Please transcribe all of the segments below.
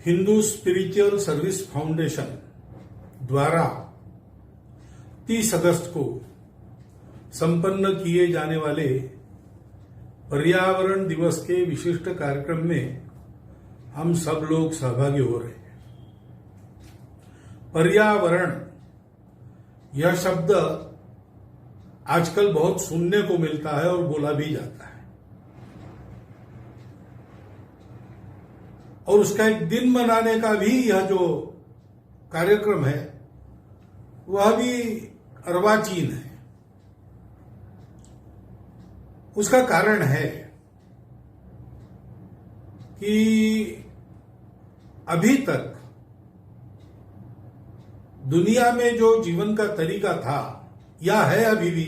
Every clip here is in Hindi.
हिंदू स्पिरिचुअल सर्विस फाउंडेशन द्वारा 30 अगस्त को संपन्न किए जाने वाले पर्यावरण दिवस के विशिष्ट कार्यक्रम में हम सब लोग सहभागी हो रहे हैं। पर्यावरण यह शब्द आजकल बहुत सुनने को मिलता है और बोला भी जाता है, और उसका एक दिन मनाने का भी यह जो कार्यक्रम है वह भी अर्वाचीन है। उसका कारण है कि अभी तक दुनिया में जो जीवन का तरीका था या है, अभी भी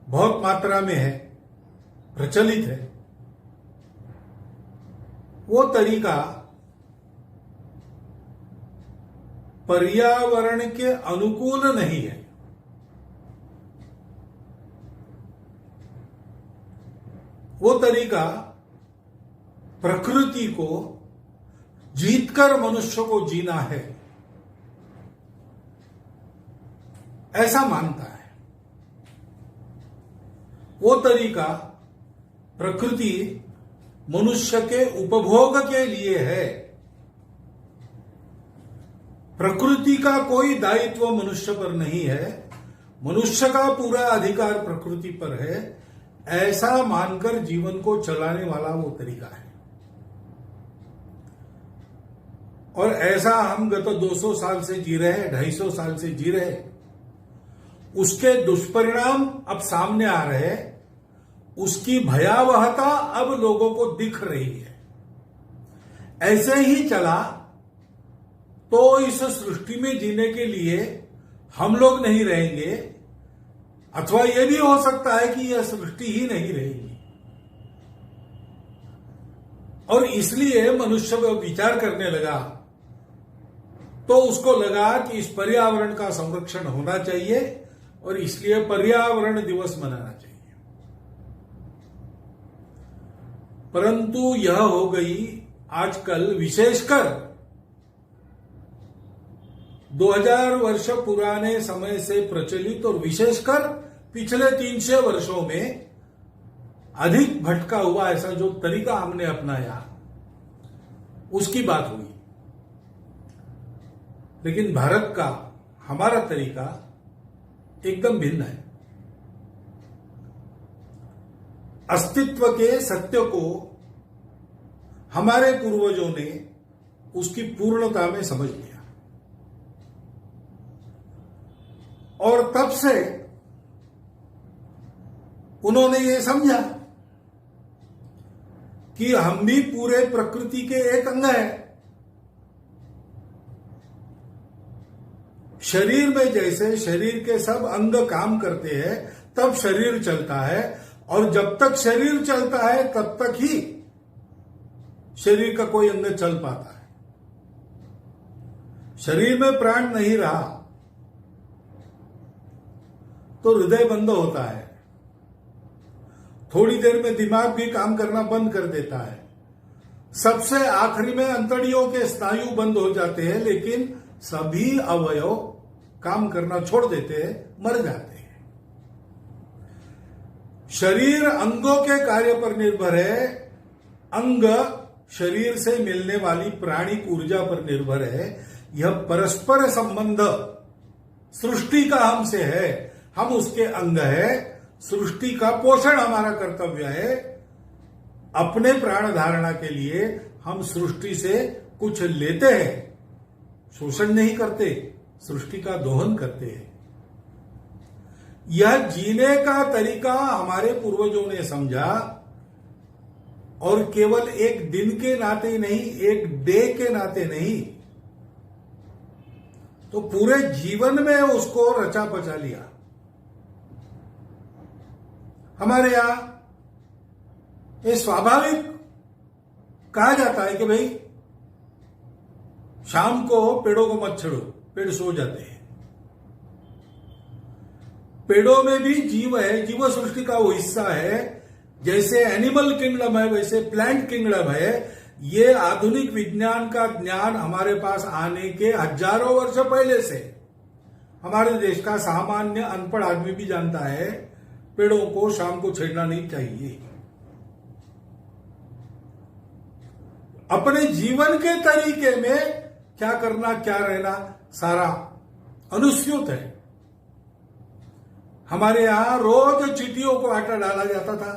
बहुत मात्रा में है, प्रचलित है, वो तरीका पर्यावरण के अनुकूल नहीं है। वो तरीका प्रकृति को जीतकर मनुष्य को जीना है, ऐसा मानता है। वो तरीका प्रकृति मनुष्य के उपभोग के लिए है। प्रकृति का कोई दायित्व मनुष्य पर नहीं है, मनुष्य का पूरा अधिकार प्रकृति पर है, ऐसा मानकर जीवन को चलाने वाला वो तरीका है। और ऐसा हम गत 200 साल से जी रहे हैं, 250 साल से जी रहे हैं। उसके दुष्परिणाम अब सामने आ रहे हैं, उसकी भयावहता अब लोगों को दिख रही है। ऐसे ही चला तो इस सृष्टि में जीने के लिए हम लोग नहीं रहेंगे, अथवा यह भी हो सकता है कि यह सृष्टि ही नहीं रहेगी। और इसलिए मनुष्य विचार करने लगा, तो उसको लगा कि इस पर्यावरण का संरक्षण होना चाहिए और इसलिए पर्यावरण दिवस मनाना चाहिए। परंतु यह हो गई आजकल, विशेषकर 2000 वर्ष पुराने समय से प्रचलित और विशेषकर पिछले 300 वर्षों में अधिक भटका हुआ ऐसा जो तरीका हमने अपनाया, उसकी बात हुई। लेकिन भारत का हमारा तरीका एकदम भिन्न है। अस्तित्व के सत्य को हमारे पूर्वजों ने उसकी पूर्णता में समझ लिया, और तब से उन्होंने ये समझा कि हम भी पूरे प्रकृति के एक अंग हैं। शरीर में जैसे शरीर के सब अंग काम करते हैं तब शरीर चलता है, और जब तक शरीर चलता है तब तक ही शरीर का कोई अंग चल पाता है। शरीर में प्राण नहीं रहा तो हृदय बंद होता है, थोड़ी देर में दिमाग भी काम करना बंद कर देता है, सबसे आखिरी में अंतड़ियों के स्नायु बंद हो जाते हैं, लेकिन सभी अवयव काम करना छोड़ देते हैं, मर जाते हैं। शरीर अंगों के कार्य पर निर्भर है, अंग शरीर से मिलने वाली प्राणिक ऊर्जा पर निर्भर है। यह परस्पर संबंध सृष्टि का हमसे है, हम उसके अंग है। सृष्टि का पोषण हमारा कर्तव्य है। अपने प्राण धारणा के लिए हम सृष्टि से कुछ लेते हैं, शोषण नहीं करते, सृष्टि का दोहन करते हैं। यह जीने का तरीका हमारे पूर्वजों ने समझा, और केवल एक दिन के नाते नहीं, एक डे के नाते नहीं, तो पूरे जीवन में उसको रचा पचा लिया। हमारे यहां ये स्वाभाविक कहा जाता है कि भाई शाम को पेड़ों को मत छेड़ो, पेड़ सो जाते हैं। पेड़ों में भी जीव है, जीव सृष्टि का वो हिस्सा है। जैसे एनिमल किंगडम है वैसे प्लांट किंगडम है। ये आधुनिक विज्ञान का ज्ञान हमारे पास आने के हजारों वर्ष पहले से हमारे देश का सामान्य अनपढ़ आदमी भी जानता है, पेड़ों को शाम को छेड़ना नहीं चाहिए। अपने जीवन के तरीके में क्या करना क्या रहना सारा अनुस्यूत है। हमारे यहां रोज चींटियों को आटा डाला जाता था।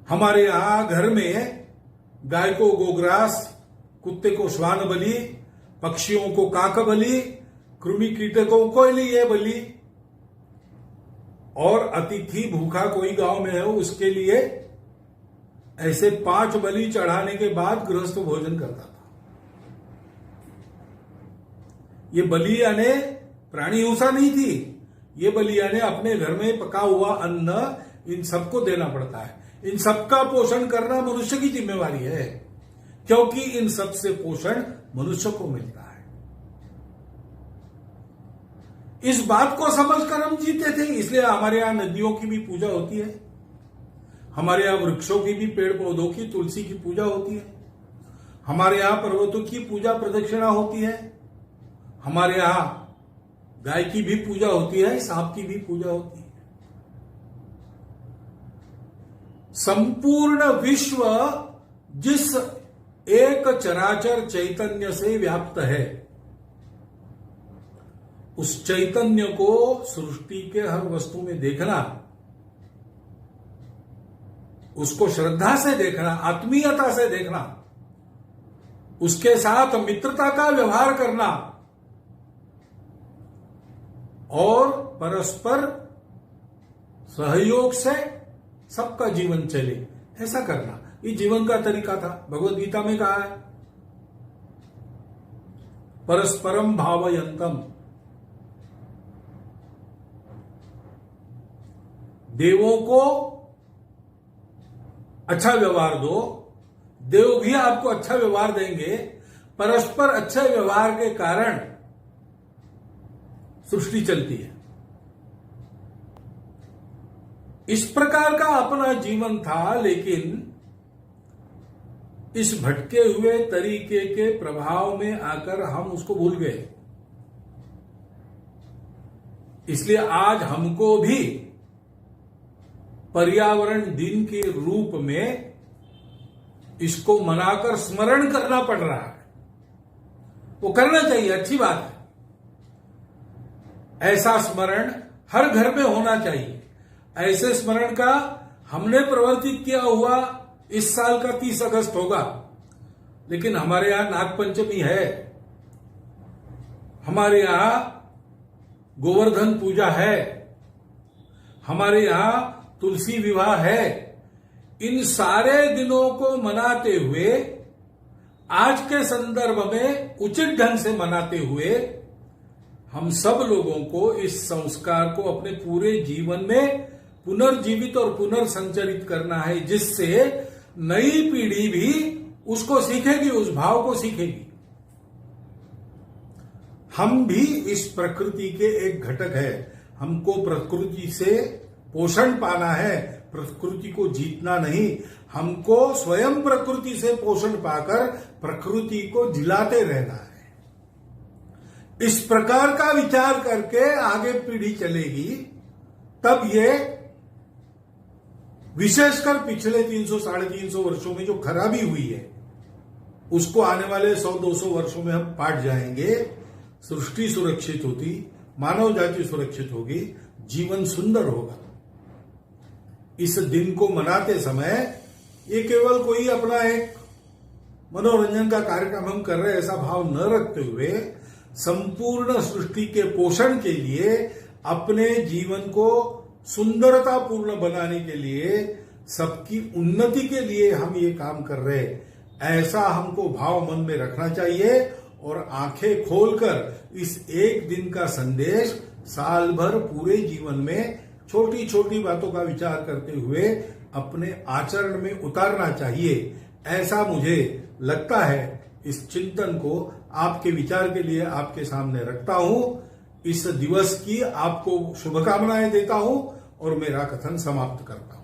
हमारे यहां घर में गाय को गोग्रास, कुत्ते को श्वान बलि, पक्षियों को काक बलि, कृमि कीटकों को लिए बलि, और अतिथि भूखा कोई गांव में है उसके लिए ऐसे 5 बलि चढ़ाने के बाद गृहस्थ भोजन करता था। ये बलि यानी प्राणी हिंसा नहीं थी, ये बलि यानी अपने घर में पका हुआ अन्न इन सबको देना पड़ता है। इन सबका पोषण करना मनुष्य की जिम्मेवारी है, क्योंकि इन सब से पोषण मनुष्य को मिलता है। इस बात को समझकर हम जीते थे, इसलिए हमारे यहां नदियों की भी पूजा होती है, हमारे यहां वृक्षों की भी, पेड़ पौधों की, तुलसी की पूजा होती है, हमारे यहां पर्वतों की पूजा प्रदक्षिणा होती है, हमारे यहां गाय की भी पूजा होती है, सांप की भी पूजा होती है। संपूर्ण विश्व जिस एक चराचर चैतन्य से व्याप्त है, उस चैतन्य को सृष्टि के हर वस्तु में देखना, उसको श्रद्धा से देखना, आत्मीयता से देखना, उसके साथ मित्रता का व्यवहार करना और परस्पर सहयोग से सबका जीवन चले, ऐसा करना, ये जीवन का तरीका था। भगवद गीता में कहा है परस्परम भावयंतम, देवों को अच्छा व्यवहार दो, देव भी आपको अच्छा व्यवहार देंगे। परस्पर अच्छे व्यवहार के कारण सृष्टि चलती है। इस प्रकार का अपना जीवन था, लेकिन इस भटके हुए तरीके के प्रभाव में आकर हम उसको भूल गए। इसलिए आज हमको भी पर्यावरण दिन के रूप में इसको मनाकर स्मरण करना पड़ रहा है। वो करना चाहिए, अच्छी बात है। ऐसा स्मरण हर घर में होना चाहिए। ऐसे स्मरण का हमने प्रवर्तित किया हुआ इस साल का 30 अगस्त होगा, लेकिन हमारे यहां नागपंचमी है, हमारे यहां गोवर्धन पूजा है, हमारे यहां तुलसी विवाह है। इन सारे दिनों को मनाते हुए, आज के संदर्भ में उचित ढंग से मनाते हुए, हम सब लोगों को इस संस्कार को अपने पूरे जीवन में पुनर्जीवित और पुनर्संचरित करना है, जिससे नई पीढ़ी भी उसको सीखेगी, उस भाव को सीखेगी। हम भी इस प्रकृति के एक घटक है। हमको प्रकृति से पोषण पाना है, प्रकृति को जीतना नहीं। हमको स्वयं प्रकृति से पोषण पाकर प्रकृति को जिलाते रहना है। इस प्रकार का विचार करके आगे पीढ़ी चलेगी, तब ये विशेषकर पिछले 300-350 वर्षों में जो खराबी हुई है, उसको आने वाले 100-200 वर्षों में हम पाट जाएंगे। सृष्टि सुरक्षित होती, मानव जाति सुरक्षित होगी, जीवन सुंदर होगा। इस दिन को मनाते समय ये केवल कोई अपना एक मनोरंजन का कार्यक्रम हम कर रहे हैं ऐसा भाव न रखते हुए, संपूर्ण सृष्टि के पोषण के लिए, अपने जीवन को सुंदरता पूर्ण बनाने के लिए, सबकी उन्नति के लिए हम ये काम कर रहे हैं, ऐसा हमको भाव मन में रखना चाहिए। और आंखें खोलकर इस एक दिन का संदेश साल भर पूरे जीवन में छोटी छोटी बातों का विचार करते हुए अपने आचरण में उतारना चाहिए, ऐसा मुझे लगता है। इस चिंतन को आपके विचार के लिए आपके सामने रखता हूं। इस दिवस की आपको शुभकामनाएं देता हूं और मेरा कथन समाप्त करता हूं।